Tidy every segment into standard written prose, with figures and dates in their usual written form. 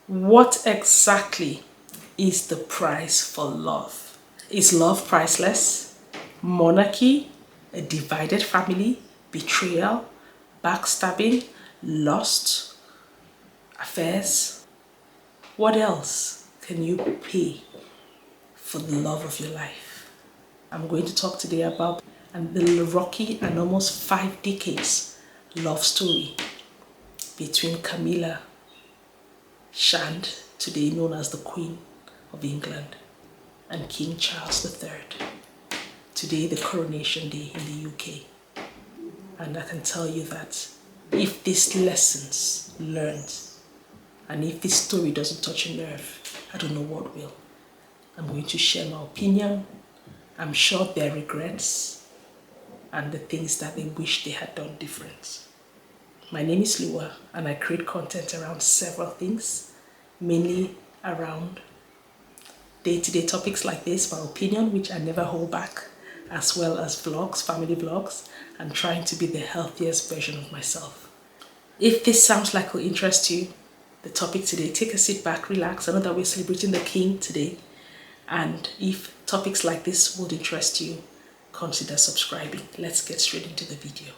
What exactly is the price for love? Is love priceless? Monarchy? A divided family? Betrayal? Backstabbing? Lust? Affairs? What else can you pay for the love of your life? I'm going to talk today about the rocky and almost 5 decades love story between Camilla Shand, today known as the Queen of England, and King Charles III, today the coronation day in the UK. And I can tell you that if these lessons learned, and if this story doesn't touch a nerve, I don't know what will. I'm going to share my opinion. I'm sure there are regrets and the things that they wish they had done different. My name is Lua, and I create content around several things, mainly around day-to-day topics like this, my opinion, which I never hold back, as well as vlogs, family vlogs, and trying to be the healthiest version of myself. If this sounds like it will interest you, the topic today, take a sit back, relax. I know that we're celebrating the King today, and if topics like this would interest you, consider subscribing. Let's get straight into the video.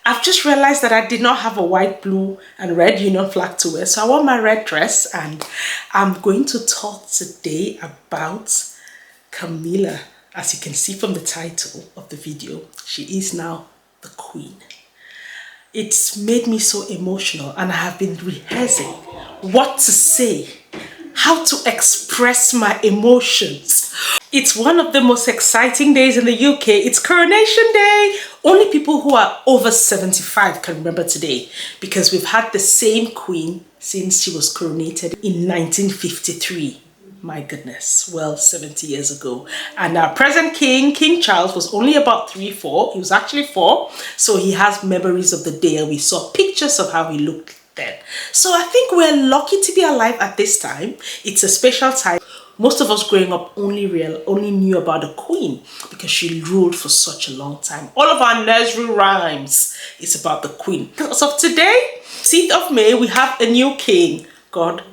I've just realized that I did not have a white, blue, and red union flag to wear, so I wore my red dress, and I'm going to talk today about Camilla. As you can see from the title of the video, she is now the Queen. It's made me so emotional, and I have been rehearsing what to say, how to express my emotions. It's one of the most exciting days in the UK. It's coronation day. Only people who are over 75 can remember today, because we've had the same queen since she was coronated in 1953. My goodness, well, 70 years ago. And our present king, King Charles, was only about 3-4. He was actually 4. So he has memories of the day, and we saw pictures of how he looked then. So I think we're lucky to be alive at this time. It's a special time. Most of us growing up only knew about the Queen because she ruled for such a long time. All of our nursery rhymes is about the Queen. So today, 6th of May, we have a new king. God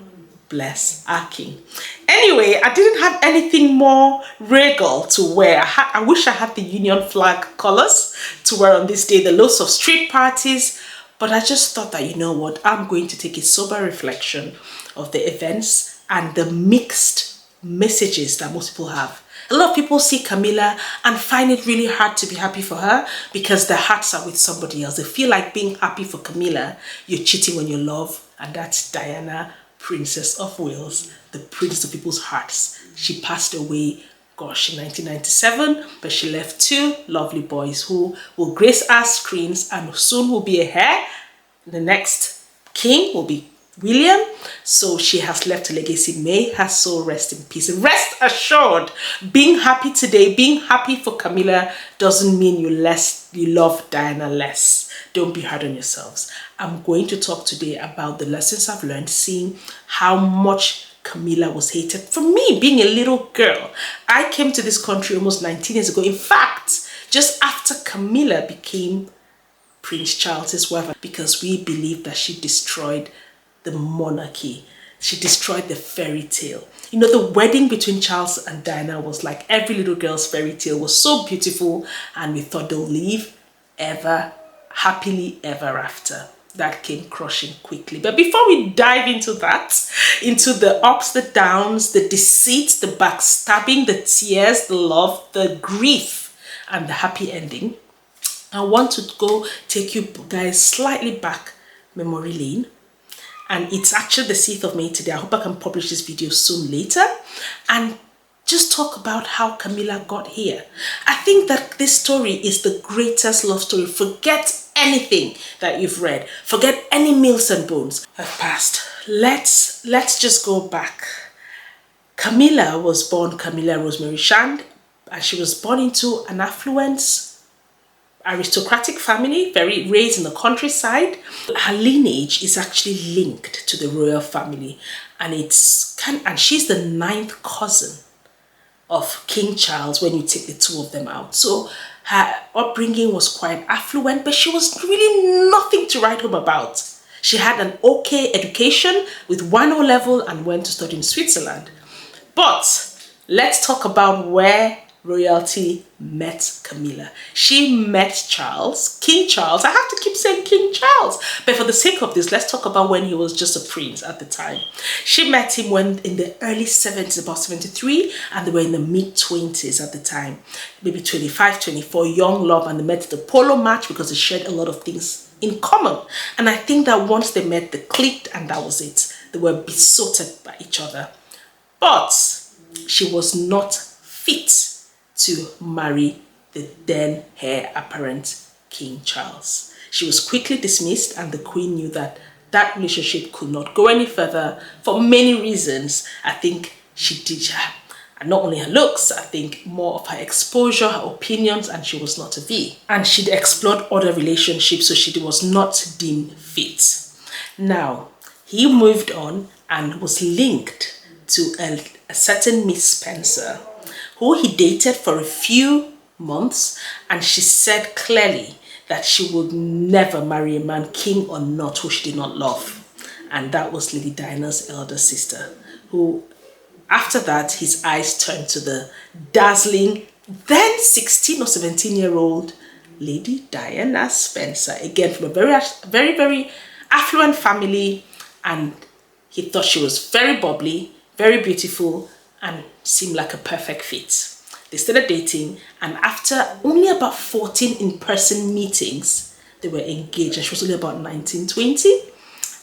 bless our king. Anyway, I didn't have anything more regal to wear. I wish I had the Union flag colors to wear on this day. The loads of street parties. But I just thought that, you know what, I'm going to take a sober reflection of the events and the mixed messages that most people have. A lot of people see Camilla and find it really hard to be happy for her because their hearts are with somebody else. They feel like being happy for Camilla, you're cheating on your love, and that's Diana, Princess of Wales, the prince of people's hearts. She passed away, gosh, in 1997, but she left 2 lovely boys who will grace our screens and soon will be a heir. The next king will be William. So she has left a legacy. May her soul rest in peace. Rest assured, being happy today, being happy for Camilla doesn't mean you love Diana less. Don't be hard on yourselves. I'm going to talk today about the lessons I've learned, seeing how much Camilla was hated. For me, being a little girl, I came to this country almost 19 years ago. In fact, just after Camilla became Prince Charles's wife, because we believe that she destroyed the monarchy. She destroyed the fairy tale. You know, the wedding between Charles and Diana was like every little girl's fairy tale. It was so beautiful, and we thought they'll live happily ever after. That came crushing quickly. But before we dive into that, into the ups, the downs, the deceit, the backstabbing, the tears, the love, the grief, and the happy ending, I want to go take you guys slightly back memory lane. And it's actually the 6th of May today. I hope I can publish this video soon later and just talk about how Camilla got here. I think that this story is the greatest love story. Forget anything that you've read. Forget any meals and bones have passed. Let's just go back. Camilla was born Camilla Rosemary Shand, and she was born into an affluent aristocratic family, very raised in the countryside. Her lineage is actually linked to the royal family, and she's the 9th cousin of King Charles when you take the 2 of them out. So Her upbringing was quite affluent, but she was really nothing to write home about. She had an okay education with 1 level and went to study in Switzerland. But let's talk about where royalty met Camilla. She met Charles, King Charles. I have to keep saying King Charles, but for the sake of this, let's talk about when he was just a prince at the time. She met him when in the early 70s, about 73, and they were in the mid-20s at the time, maybe 25, 24, young love, and they met at the polo match because they shared a lot of things in common. And I think that once they met, they clicked, and that was it. They were besotted by each other. But she was not fit to marry the then heir apparent King Charles. She was quickly dismissed, and the Queen knew that that relationship could not go any further for many reasons. I think she did, and not only her looks, I think more of her exposure, her opinions, and she was not a V. And she'd explored other relationships, so she was not deemed fit. Now, he moved on and was linked to a certain Miss Spencer, who he dated for a few months, and she said clearly that she would never marry a man, king or not, who she did not love. And that was Lady Diana's elder sister, who after that his eyes turned to the dazzling then 16 or 17-year-old Lady Diana Spencer, again from a very affluent family, and he thought she was very bubbly, very beautiful, and seemed like a perfect fit. They started dating, and after only about 14 in-person meetings, they were engaged, and she was only about 19, 20.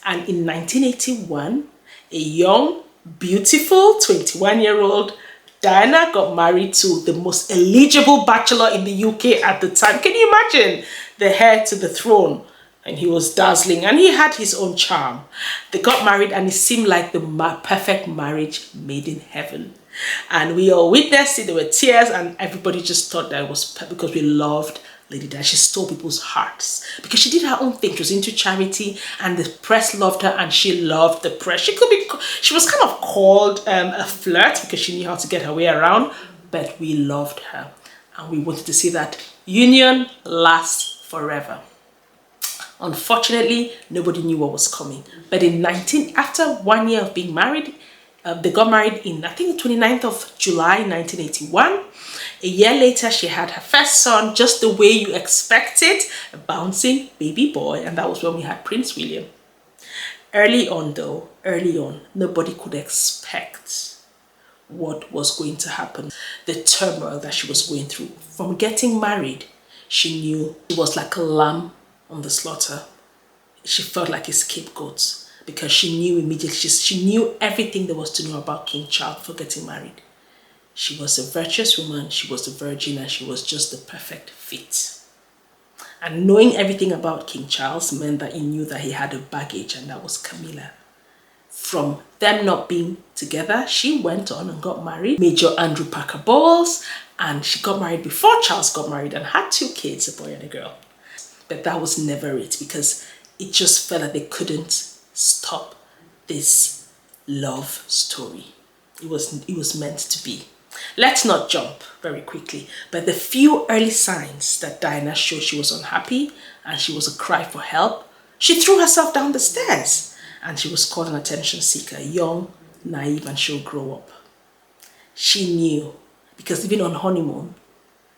And in 1981, a young, beautiful 21-year-old Diana got married to the most eligible bachelor in the UK at the time. Can you imagine? The heir to the throne. And he was dazzling, and he had his own charm. They got married, and it seemed like the perfect marriage made in heaven. And we all witnessed it. There were tears, and everybody just thought that it was because we loved Lady Diana. She stole people's hearts because she did her own thing. She was into charity, and the press loved her, and she loved the press. She was kind of called a flirt because she knew how to get her way around, but we loved her, and we wanted to see that union last forever. Unfortunately, nobody knew what was coming. But after 1 year of being married, they got married in, I think, the 29th of July, 1981. A year later, she had her first son, just the way you expect it, a bouncing baby boy. And that was when we had Prince William. Early on, nobody could expect what was going to happen. The turmoil that she was going through. From getting married, she knew it was like a lamb on the slaughter. She felt like a scapegoat because she knew immediately, she knew everything there was to know about King Charles for getting married. She was a virtuous woman, she was a virgin, and she was just the perfect fit. And knowing everything about King Charles meant that he knew that he had a baggage, and that was Camilla. From them not being together, she went on and got married, Major Andrew Parker Bowles, and she got married before Charles got married and had 2 kids, a boy and a girl. But that was never it, because it just felt like they couldn't stop this love story. It was meant to be. Let's not jump very quickly, but the few early signs that Diana showed she was unhappy and she was a cry for help, she threw herself down the stairs, and she was called an attention seeker, young, naive, and she'll grow up. She knew, because even on honeymoon,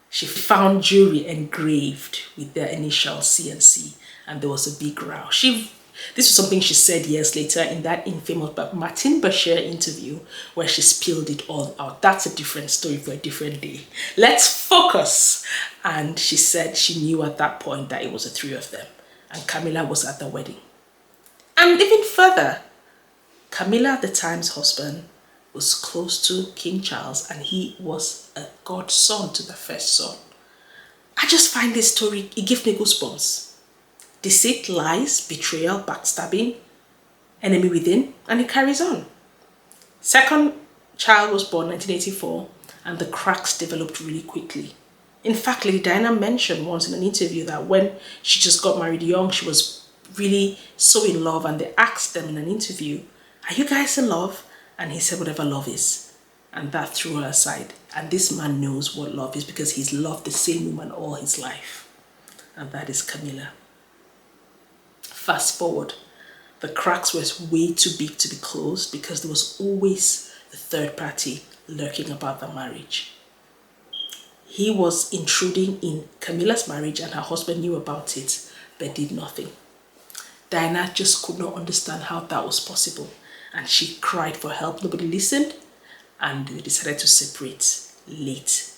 she found jewelry engraved with their initials C and C, and there was a big row. This was something she said years later in that infamous Martin Bashir interview where she spilled it all out. That's a different story for a different day. Let's focus. And she said she knew at that point that it was the 3 of them, and Camilla was at the wedding. And even further, Camilla, the time's husband, was close to King Charles, and he was a godson to the first son. I just find this story, it gives me goosebumps. Deceit, lies, betrayal, backstabbing, enemy within, and it carries on. Second child was born 1984, and the cracks developed really quickly. In fact, Lady Diana mentioned once in an interview that when she just got married young, she was really so in love, and they asked them in an interview, "Are you guys in love?" And he said, "Whatever love is." And that threw her aside. And this man knows what love is because he's loved the same woman all his life. And that is Camilla. Fast forward, the cracks were way too big to be closed because there was always a third party lurking about the marriage. He was intruding in Camilla's marriage and her husband knew about it but did nothing. Diana just could not understand how that was possible and she cried for help. Nobody listened and they decided to separate late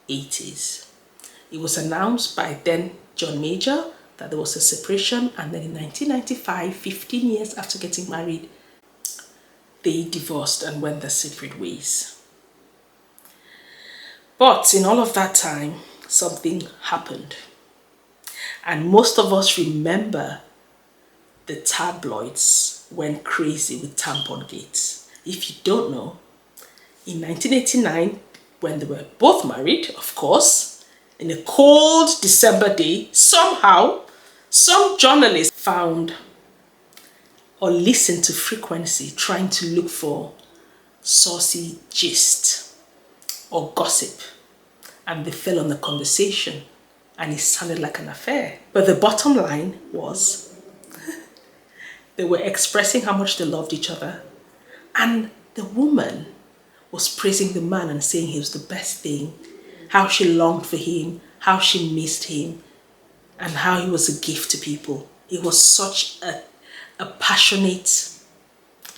80s. It was announced by then John Major that there was a separation, and then in 1995, 15 years after getting married, they divorced and went their separate ways. But in all of that time, something happened. And most of us remember the tabloids went crazy with tampon gates. If you don't know, in 1989, when they were both married, of course, in a cold December day, somehow, some journalists found or listened to Frequency trying to look for saucy gist or gossip. And they fell on the conversation and it sounded like an affair. But the bottom line was they were expressing how much they loved each other. And the woman was praising the man and saying he was the best thing, how she longed for him, how she missed him, and how he was a gift to people. It was such a passionate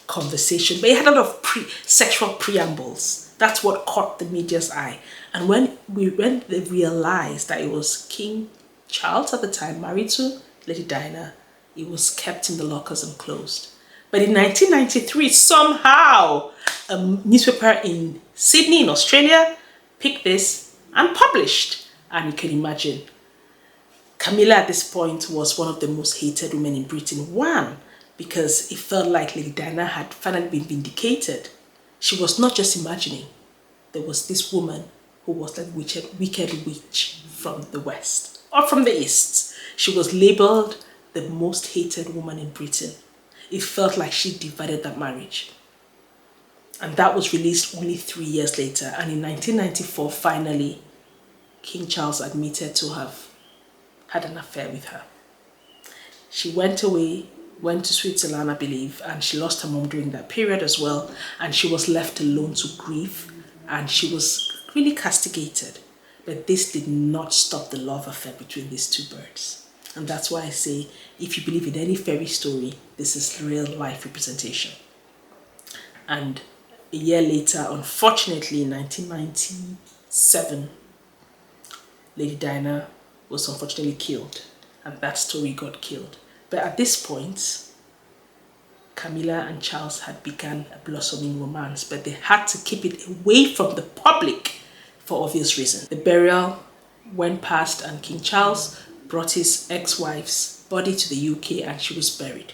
conversation, but it had a lot of sexual preambles. That's what caught the media's eye. And when they realized that it was King Charles at the time, married to Lady Diana, it was kept in the lockers and closed. But in 1993, somehow, a newspaper in Sydney, in Australia, picked this and published. And you can imagine, Camilla at this point was one of the most hated women in Britain. One, because it felt like Lady Diana had finally been vindicated. She was not just imagining. There was this woman who was that wicked witch from the West, or from the East. She was labeled the most hated woman in Britain. It felt like she divided that marriage. And that was released only 3 years later. And in 1994, finally, King Charles admitted to have had an affair with her. She went away, went to Switzerland, I believe, and she lost her mom during that period as well. And she was left alone to grieve. And she was really castigated. But this did not stop the love affair between these two birds. And that's why I say, if you believe in any fairy story, this is real life representation. And a year later, unfortunately, in 1997, Lady Diana was unfortunately killed. And that story got killed. But at this point, Camilla and Charles had begun a blossoming romance, but they had to keep it away from the public for obvious reasons. The burial went past and King Charles brought his ex-wife's body to the UK and she was buried.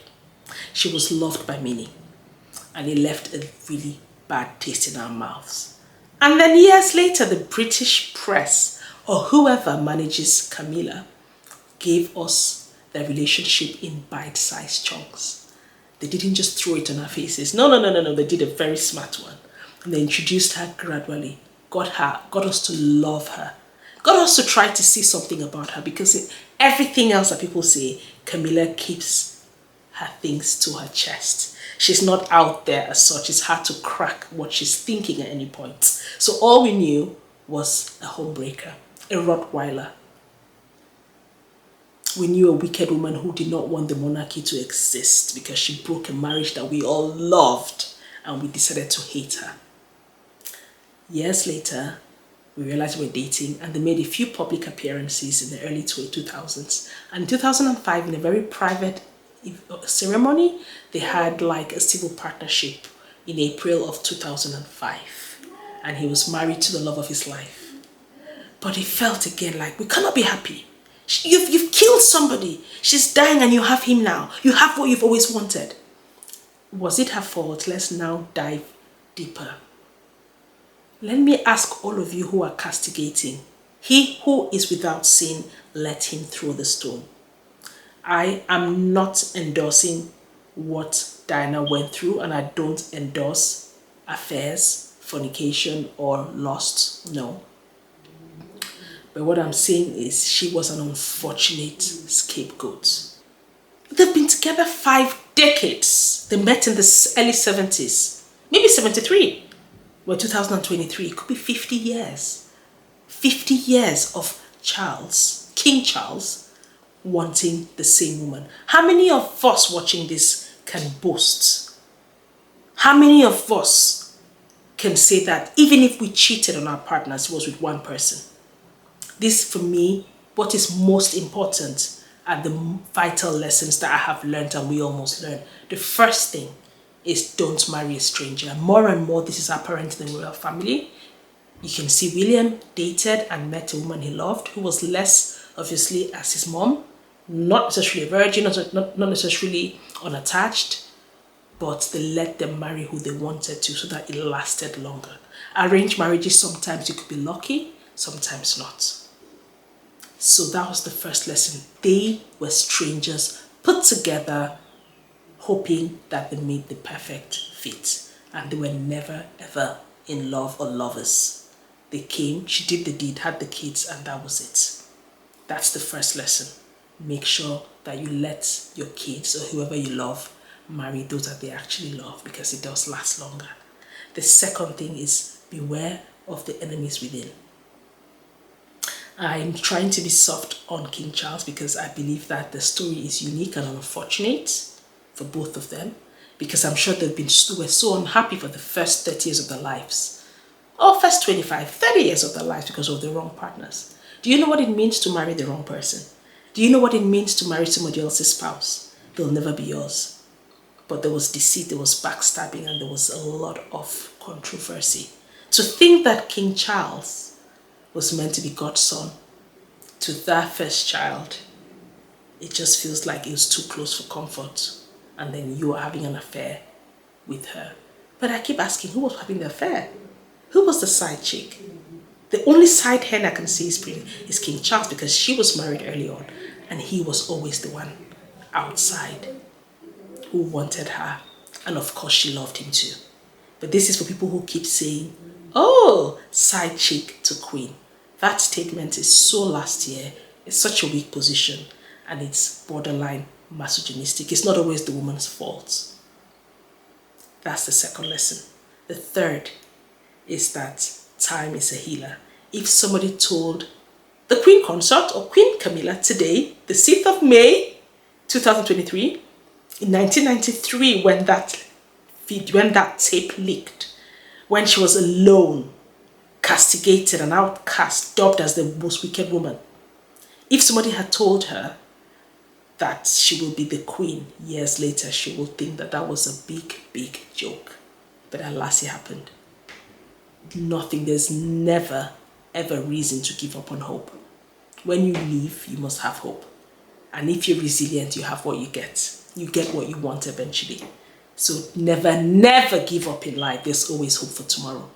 She was loved by many and it left a really bad taste in our mouths. And then years later, the British press or whoever manages Camilla gave us their relationship in bite-sized chunks. They didn't just throw it on our faces. No. They did a very smart one. And they introduced her gradually, got us to love her, got us to try to see something about her, because everything else that people say, Camilla keeps her things to her chest. She's not out there as such. It's hard to crack what she's thinking at any point. So all we knew was a homebreaker, a Rottweiler. We knew a wicked woman who did not want the monarchy to exist because she broke a marriage that we all loved, and we decided to hate her. Years later, we realized we were dating, and they made a few public appearances in the early 2000s. And in 2005, in a very private ceremony, they had like a civil partnership in April of 2005. And he was married to the love of his life. But he felt again like, we cannot be happy. You've killed somebody. She's dying and you have him now. You have what you've always wanted. Was it her fault? Let's now dive deeper. Let me ask all of you who are castigating. He who is without sin, let him throw the stone. I am not endorsing what Diana went through, and I don't endorse affairs, fornication or lust, no. But what I'm saying is she was an unfortunate scapegoat. They've been together 5 decades. They met in the early 70s, maybe 73. Well, 2023, it could be 50 years. 50 years of Charles, King Charles, wanting the same woman. How many of us watching this can boast? How many of us can say that even if we cheated on our partners, it was with one person? This, for me, what is most important are the vital lessons that I have learned and we almost learned. The first thing is don't marry a stranger. More and more, this is apparent in the royal family. You can see William dated and met a woman he loved who was less, obviously, as his mom. Not necessarily a virgin, not necessarily unattached, but they let them marry who they wanted to so that it lasted longer. Arranged marriages, sometimes you could be lucky, sometimes not. So that was the first lesson. They were strangers put together, hoping that they made the perfect fit. And they were never, ever in love or lovers. They came, she did the deed, had the kids, and that was it. That's the first lesson. Make sure that you let your kids or whoever you love marry those that they actually love, because it does last longer. The second thing is beware of the enemies within. I'm trying to be soft on King Charles because I believe that the story is unique and unfortunate for both of them, because I'm sure they were so unhappy for the first 30 years of their lives, or first 25, 30 years of their lives because of the wrong partners. Do you know what it means to marry the wrong person? Do you know what it means to marry somebody else's spouse? They'll never be yours. But there was deceit, there was backstabbing, and there was a lot of controversy. To think that King Charles was meant to be God's son to their first child, it just feels like it was too close for comfort. And then you are having an affair with her. But I keep asking, who was having the affair? Who was the side chick? The only side hen I can see is King Charles, because she was married early on and he was always the one outside who wanted her. And of course she loved him too. But this is for people who keep saying, oh, side chick to queen. That statement is so last year. It's such a weak position and it's borderline misogynistic. It's not always the woman's fault. That's the second lesson. The third is that time is a healer. If somebody told the Queen Consort or Queen Camilla today, the 6th of May, 2023, in 1993, when that tape leaked, when she was alone, castigated and outcast, dubbed as the most wicked woman. If somebody had told her that she will be the queen years later, she will think that that was a big, big joke. But alas, it happened. Nothing, there's never, ever reason to give up on hope. When you live, you must have hope. And if you're resilient, you have what you get. You get what you want eventually. So never, never give up in life. There's always hope for tomorrow.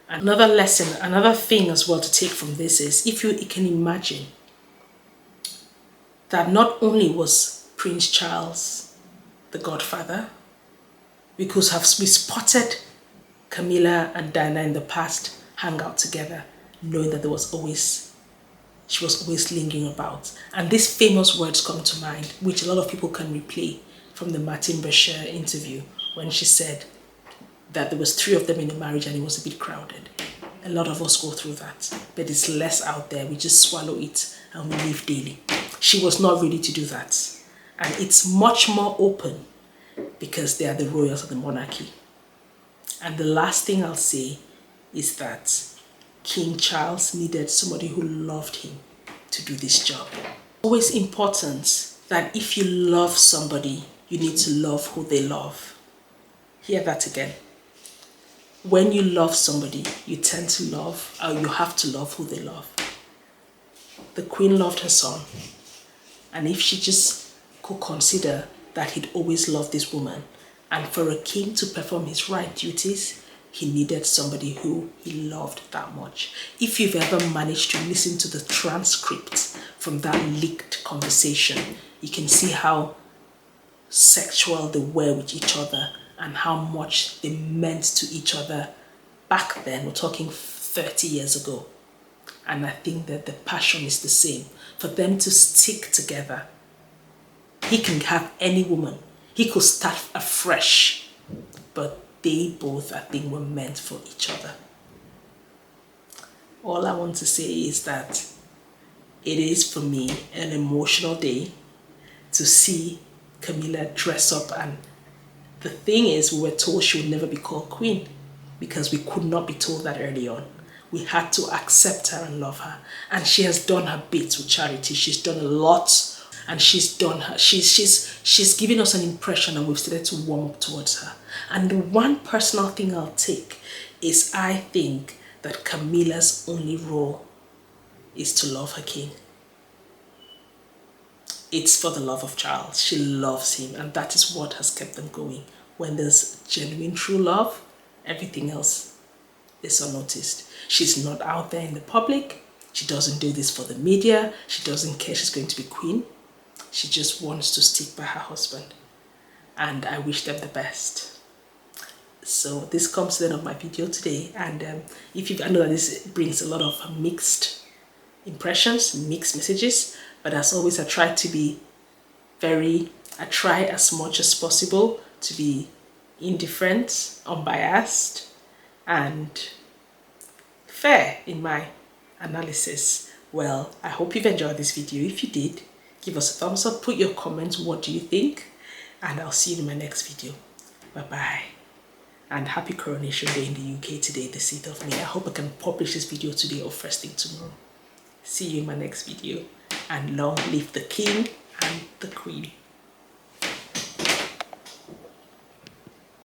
Another lesson, another thing as well to take from this is, if you can imagine that not only was Prince Charles the godfather, because we spotted Camilla and Diana in the past hang out together, knowing that she was always lingering about. And these famous words come to mind, which a lot of people can replay from the Martin Bashir interview, when she said that there was 3 of them in the marriage and it was a bit crowded. A lot of us go through that, but it's less out there. We just swallow it and we live daily. She was not ready to do that. And it's much more open because they are the royals of the monarchy. And the last thing I'll say is that King Charles needed somebody who loved him to do this job. Always important that if you love somebody, you need to love who they love. Hear that again. When you love somebody, you tend to love, or you have to love who they love. The queen loved her son. And if she just could consider that he'd always loved this woman, and for a king to perform his right duties, he needed somebody who he loved that much. If you've ever managed to listen to the transcript from that leaked conversation, you can see how sexual they were with each other and how much they meant to each other back then, we're talking 30 years ago. And I think that the passion is the same. For them to stick together. He can have any woman. He could start afresh. But they both, I think, were meant for each other. All I want to say is that it is, for me, an emotional day to see Camilla dress up. And the thing is, we were told she would never be called queen because we could not be told that early on. We had to accept her and love her. And she has done her bit with charity. She's done a lot. And she's done her. She's given us an impression, and we've started to warm up towards her. And the one personal thing I'll take is, I think that Camilla's only role is to love her king. It's for the love of Charles. She loves him, and that is what has kept them going. When there's genuine true love, everything else is unnoticed. She's not out there in the public. She doesn't do this for the media. She doesn't care she's going to be queen. She just wants to stick by her husband. And I wish them the best. So this comes to the end of my video today. And I know that this brings a lot of mixed impressions, mixed messages. But as always, I try as much as possible to be indifferent, unbiased, and fair in my analysis. Well, I hope you've enjoyed this video. If you did, give us a thumbs up, put your comments, what do you think? And I'll see you in my next video. Bye-bye. And happy Coronation Day in the UK today, the 6th of May. I hope I can publish this video today or first thing tomorrow. See you in my next video. And long live the king and the queen.